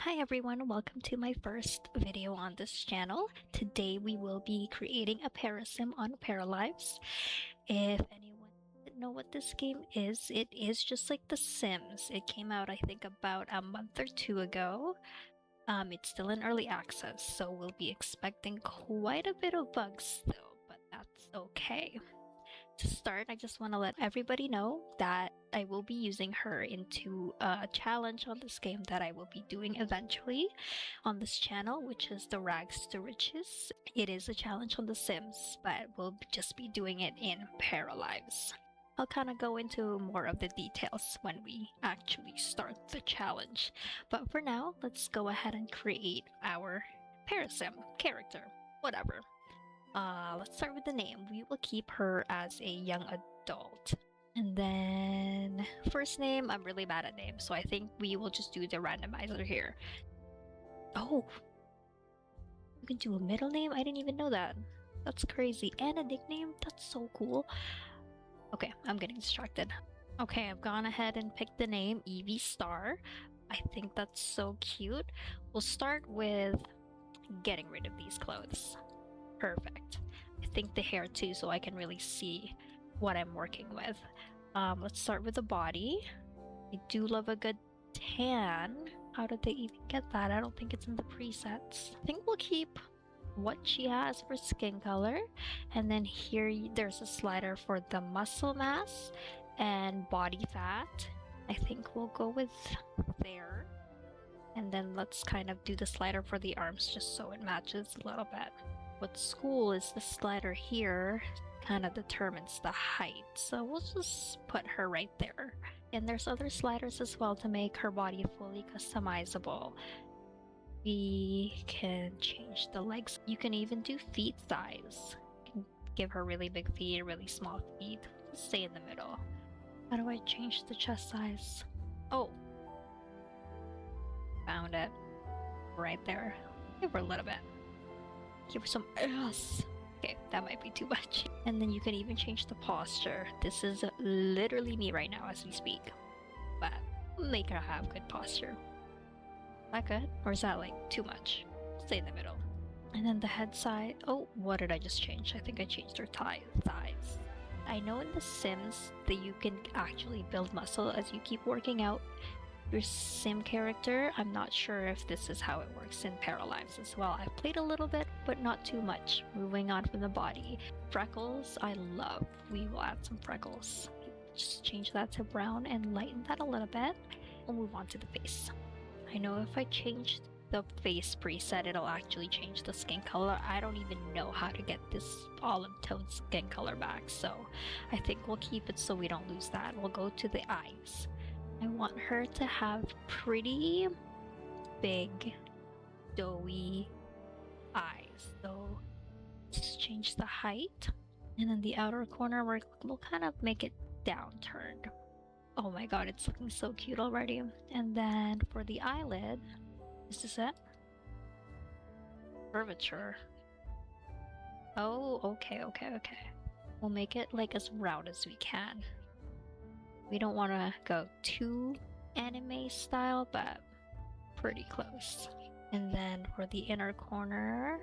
Hi everyone, welcome to my first video on this channel. Today we will be creating a parasim on paralives. If anyone doesn't know what this game is, it is just like The Sims. It came out I think about a month or two ago. It's still in early access, so we'll be expecting quite a bit of bugs still, but that's okay. To start, I just want to let everybody know that I will be using her into a challenge on this game that I will be doing eventually on this channel, which is the Rags to Riches. It is a challenge on The Sims, but we'll just be doing it in paralives. I'll kind of go into more of the details when we actually start the challenge. But for now, let's go ahead and create our parasim character, whatever. Let's start with the name. We will keep her as a young adult. And then first name, I'm really bad at names, so I think we will just do the randomizer here. Oh, you can do a middle name? I didn't even know that. That's crazy. And a nickname? That's so cool. Okay, I'm getting distracted. Okay, I've gone ahead and picked the name Evie Star. I think that's so cute. We'll start with getting rid of these clothes. Perfect. I think the hair too, so I can really see what I'm working with. Let's start with the body. I do love a good tan. How did they even get that? I don't think it's in the presets. I think we'll keep what she has for skin color. And then here there's a slider for the muscle mass and body fat. I think we'll go with there. And then let's kind of do the slider for the arms just so it matches a little bit. What's cool is the slider here kind of determines the height, so we'll just put her right there. And there's other sliders as well to make her body fully customizable. We can change the legs. You can even do feet size. You can give her really big feet, really small feet. Just stay in the middle. How do I change the chest size? Oh, found it. Right there. Give her a little bit. Give her some ass. Okay, that might be too much. And then you can even change the posture. This is literally me right now as we speak. But make her have good posture. Is that good? Or is that like too much? Stay in the middle. And then the head side. Oh, what did I just change? I think I changed her thighs. I know in The Sims that you can actually build muscle as you keep working out your sim character. I'm not sure if this is how it works in paralives as well. I've played a little bit, but not too much. Moving on from the body. Freckles, I love. We will add some freckles. Just change that to brown and lighten that a little bit. We'll move on to the face. I know if I change the face preset, it'll actually change the skin color. I don't even know how to get this olive tone skin color back, so I think we'll keep it so we don't lose that. We'll go to the eyes. I want her to have pretty big, doughy eyes. So let's change the height. And then the outer corner, we'll kind of make it downturned. Oh my god, it's looking so cute already. And then for the eyelid, is this it? Curvature. Oh, okay. We'll make it like as round as we can. We don't want to go too anime style, but pretty close. And then for the inner corner,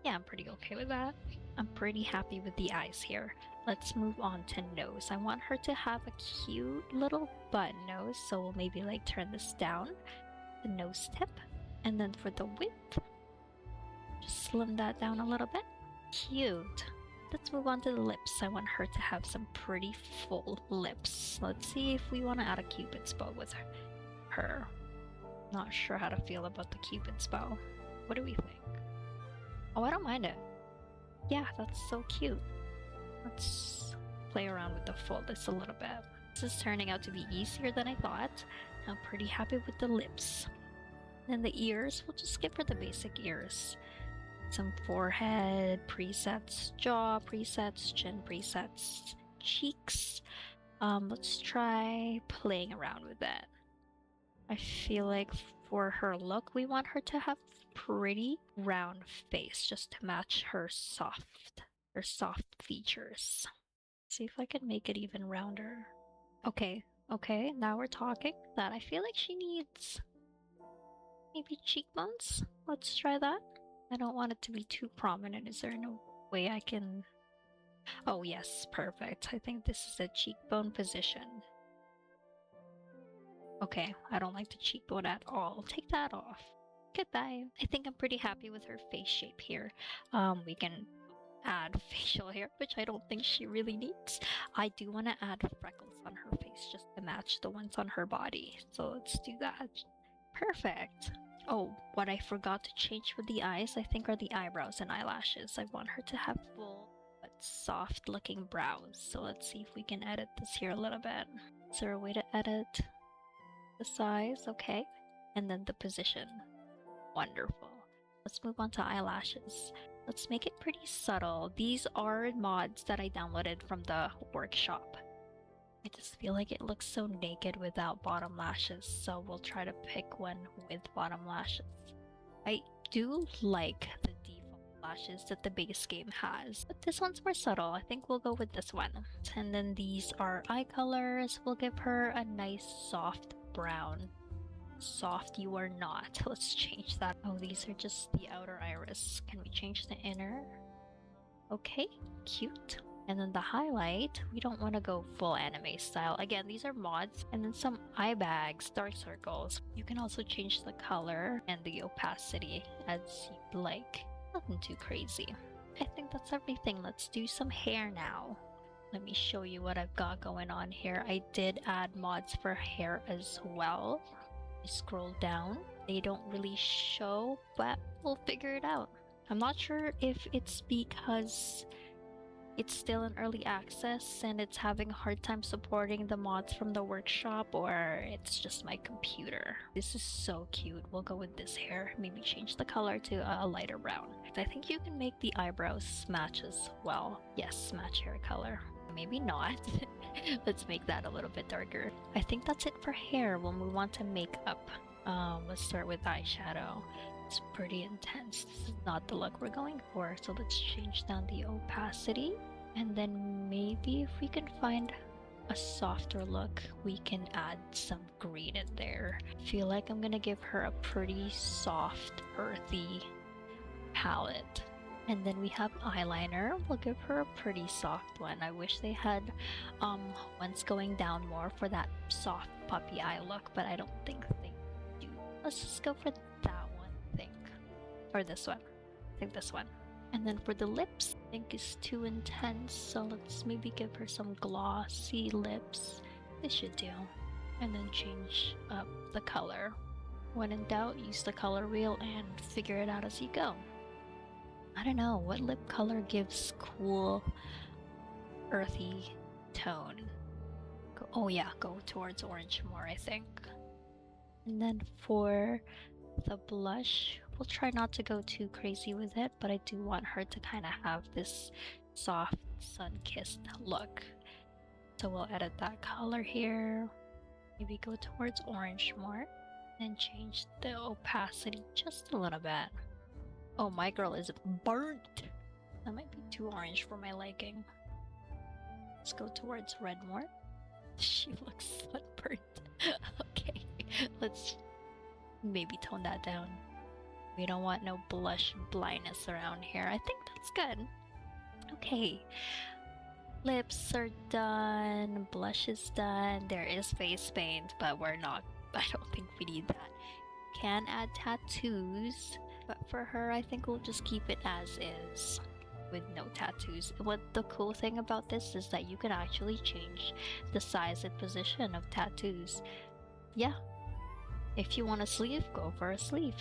yeah, I'm pretty okay with that. I'm pretty happy with the eyes here. Let's move on to nose. I want her to have a cute little button nose, so we'll maybe like turn this down, the nose tip. And then for the width, just slim that down a little bit. Cute. Let's move on to the lips. I want her to have some pretty full lips. Let's see if we want to add a cupid's bow with her. Not sure how to feel about the cupid's bow. What do we think? Oh, I don't mind it. Yeah, that's so cute. Let's play around with the fullness a little bit. This is turning out to be easier than I thought. I'm pretty happy with the lips. Then the ears, we'll just skip for the basic ears. Some forehead presets, jaw presets, chin presets, cheeks. Let's try playing around with that. I feel like for her look, we want her to have pretty round face just to match her soft features. See if I can make it even rounder. Okay, now we're talking. That I feel like she needs Maybe cheekbones? Let's try that. I don't want it to be too prominent. Is there no way I can... Oh yes, perfect. I think this is a cheekbone position. Okay, I don't like the cheekbone at all. Take that off. Goodbye. I think I'm pretty happy with her face shape here. We can add facial hair, which I don't think she really needs. I do want to add freckles on her face just to match the ones on her body. So let's do that. Perfect. Oh, what I forgot to change with the eyes, I think, are the eyebrows and eyelashes. I want her to have full but soft looking brows. So let's see if we can edit this here a little bit. Is there a way to edit the size? Okay. And then the position. Wonderful. Let's move on to eyelashes. Let's make it pretty subtle. These are mods that I downloaded from the workshop. I just feel like it looks so naked without bottom lashes, so we'll try to pick one with bottom lashes. I do like the default lashes that the base game has, but this one's more subtle. I think we'll go with this one. And then these are eye colors. We'll give her a nice soft brown. Soft you are not. Let's change that. Oh, these are just the outer iris. Can we change the inner? Okay, cute. And then the highlight, we don't want to go full anime style. Again, these are mods. And then some eye bags, dark circles. You can also change the color and the opacity as you'd like. Nothing too crazy. I think that's everything. Let's do some hair now. Let me show you what I've got going on here. I did add mods for hair as well. Scroll down, they don't really show, but we'll figure it out. I'm not sure if it's because it's still in early access and it's having a hard time supporting the mods from the workshop, or it's just my computer. This is so cute. We'll go with this hair. Maybe change the color to a lighter brown. I think you can make the eyebrows match as well. Yes, match hair color. Maybe not. Let's make that a little bit darker. I think that's it for hair. We'll move on to makeup. Let's start with eyeshadow. It's pretty intense. This is not the look we're going for. So let's change down the opacity. And then maybe if we can find a softer look, we can add some green in there. I feel like I'm gonna give her a pretty soft, earthy palette. And then we have eyeliner. We'll give her a pretty soft one. I wish they had ones going down more for that soft puppy eye look, but I don't think they do. Let's just go for that one, I think. Or this one. I think this one. And then for the lips, I think it's too intense, so let's maybe give her some glossy lips. This should do. And then change up the color. When in doubt, use the color wheel and figure it out as you go. I don't know, what lip color gives cool, earthy tone? Oh yeah, go towards orange more, I think. And then for the blush, we'll try not to go too crazy with it, but I do want her to kind of have this soft, sun-kissed look. So we'll edit that color here. Maybe go towards orange more. And change the opacity just a little bit. Oh, my girl is burnt. That might be too orange for my liking. Let's go towards red more. She looks sunburnt. Okay, let's maybe tone that down. We don't want no blush blindness around here. I think that's good. Okay, lips are done. Blush is done. There is face paint, but we're not. I don't think we need that. Can add tattoos. But for her, I think we'll just keep it as is with no tattoos. What the cool thing about this is that you can actually change the size and position of tattoos. Yeah, if you want a sleeve, go for a sleeve.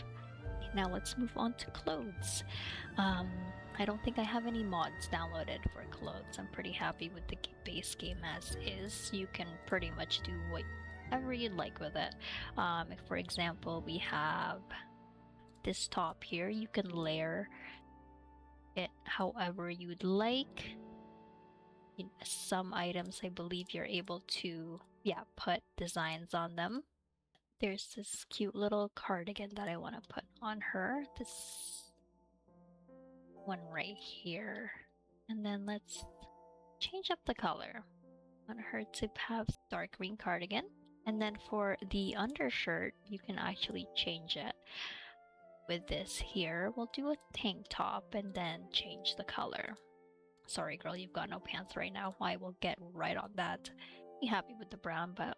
Now let's move on to clothes. I don't think I have any mods downloaded for clothes. I'm pretty happy with the base game as is. You can pretty much do whatever you'd like with it. If, for example, we have this top here, you can layer it however you'd like. In some items, I believe you're able to, put designs on them. There's this cute little cardigan that I want to put on her. This one right here. And then let's change up the color. I want her to have dark green cardigan. And then for the undershirt, you can actually change it with this here. We'll do a tank top and then change the color. Sorry girl, you've got no pants right now. I will get right on that. Be happy with the brown, but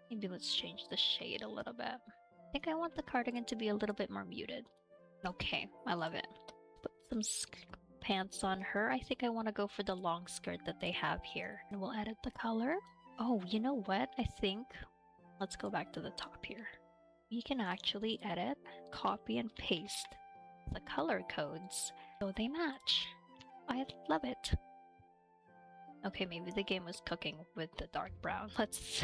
maybe let's change the shade a little bit. I think I want the cardigan to be a little bit more muted. Okay, I love it. Put some pants on her. I think I want to go for the long skirt that they have here. And we'll edit the color. Oh, you know what? I think let's go back to the top here. We can actually edit, copy, and paste the color codes so they match. I love it. Okay, maybe the game was cooking with the dark brown. Let's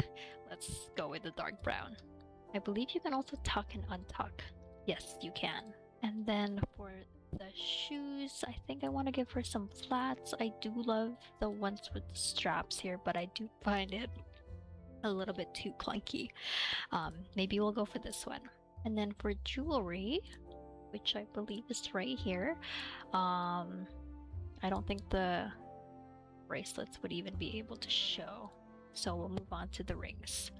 go with the dark brown. I believe you can also tuck and untuck. Yes, you can. And then for the shoes, I think I want to give her some flats. I do love the ones with the straps here, but I do find it a little bit too clunky. Maybe we'll go for this one. And then for jewelry, which I believe is right here, I don't think the bracelets would even be able to show, so we'll move on to the rings.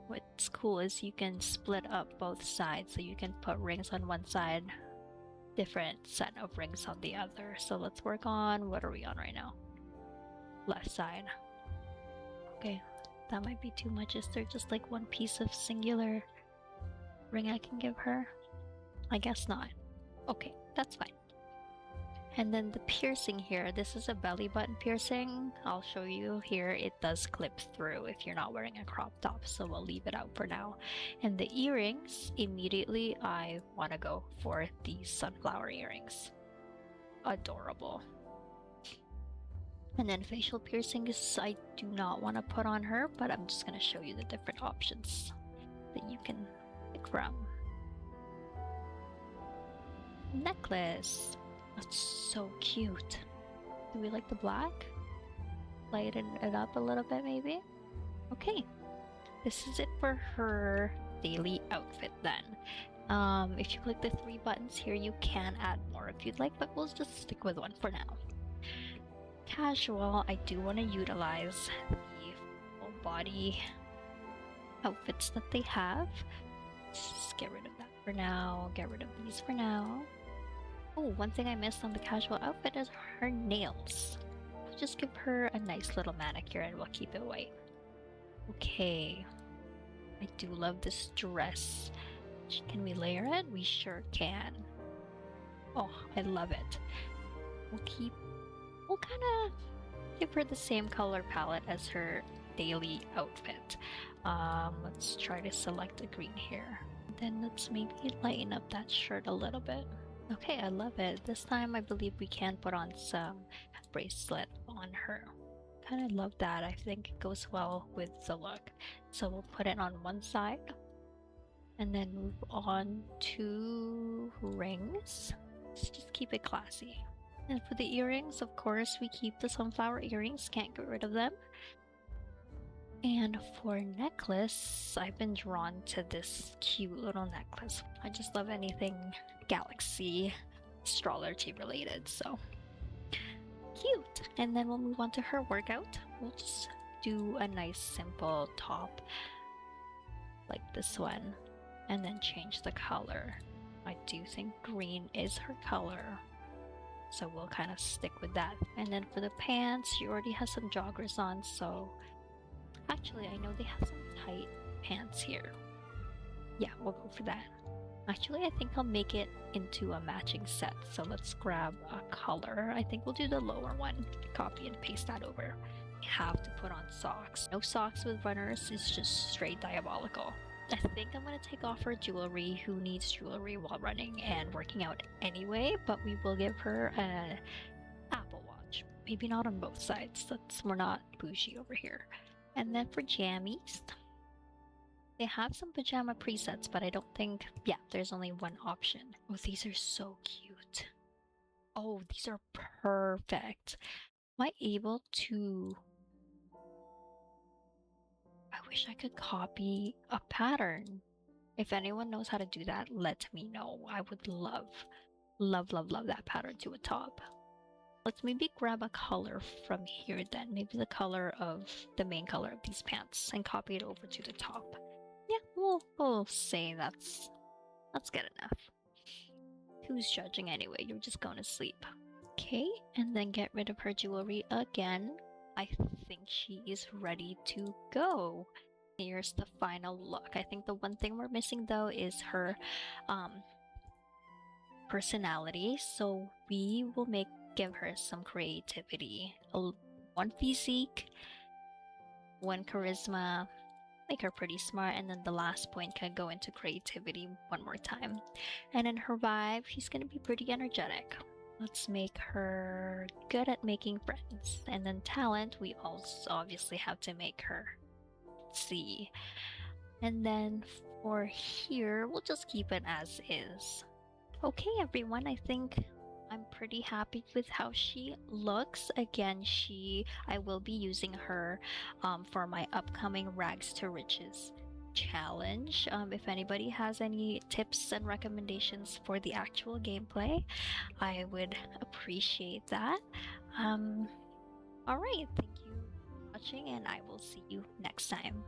What's cool is you can split up both sides, so you can put rings on one side, different set of rings on the other. So let's work on, what are we on right now? Left side. Okay, that might be too much. Is there just like one piece of singular ring I can give her? I guess not. Okay, that's fine. And then the piercing here, this is a belly button piercing. I'll show you here, it does clip through if you're not wearing a crop top, so we'll leave it out for now. And the earrings, immediately I want to go for these sunflower earrings. Adorable. And then facial piercings, I do not want to put on her, but I'm just going to show you the different options that you can pick from. Necklace. That's so cute. Do we like the black? Lighten it up a little bit maybe? Okay. This is it for her daily outfit then. If you click the 3 buttons here, you can add more if you'd like, but we'll just stick with one for now. Casual, I do want to utilize the full body outfits that they have. Let's just get rid of that for now. Get rid of these for now. Oh, one thing I missed on the casual outfit is her nails. We'll just give her a nice little manicure and we'll keep it white. Okay. I do love this dress. Can we layer it? We sure can. Oh, I love it. We'll kind of give her the same color palette as her daily outfit. Let's try to select a green here. Then let's maybe lighten up that shirt a little bit. Okay, I love it. This time I believe we can put on some bracelet on her. Kind of love that. I think it goes well with the look. So we'll put it on one side and then move on to rings. Let's just keep it classy. And for the earrings, of course, we keep the sunflower earrings. Can't get rid of them. And for necklace, I've been drawn to this cute little necklace. I just love anything galaxy astrology related, so cute. And then we'll move on to her workout. We'll just do a nice simple top like this one and then change the color. I do think green is her color, so we'll kind of stick with that. And then for the pants, she already has some joggers on, so actually I know they have some tight pants here. Yeah, we'll go for that. Actually, I think I'll make it into a matching set, so let's grab a color. I think we'll do the lower one. Copy and paste that over. We have to put on socks. No socks with runners is just straight diabolical. I think I'm going to take off her jewelry. Who needs jewelry while running and working out anyway? But we will give her an Apple Watch. Maybe not on both sides. We're not bougie over here. And then for jammies, they have some pajama presets, but I don't think, yeah, there's only one option. Oh, these are so cute. Oh, these are perfect. Am I able to... I wish I could copy a pattern. If anyone knows how to do that, let me know. I would love that pattern to a top. Let's maybe grab a color from here then. Maybe the color of the main color of these pants and copy it over to the top. we'll say that's good enough. Who's judging anyway? You're just going to sleep. Okay, and then get rid of her jewelry again. I think she is ready to go. Here's the final look. I think the one thing we're missing though is her personality, so we will give her some creativity. One physique, one charisma, make her pretty smart, and then the last point can go into creativity one more time. And in her vibe, she's gonna be pretty energetic. Let's make her good at making friends. And then talent, we also obviously have to make her. Let's see. And then for here, we'll just keep it as is. Okay, everyone, I think I'm pretty happy with how she looks. Again, I will be using her for my upcoming Rags to Riches challenge. If anybody has any tips and recommendations for the actual gameplay, I would appreciate that. All right, thank you for watching, and I will see you next time.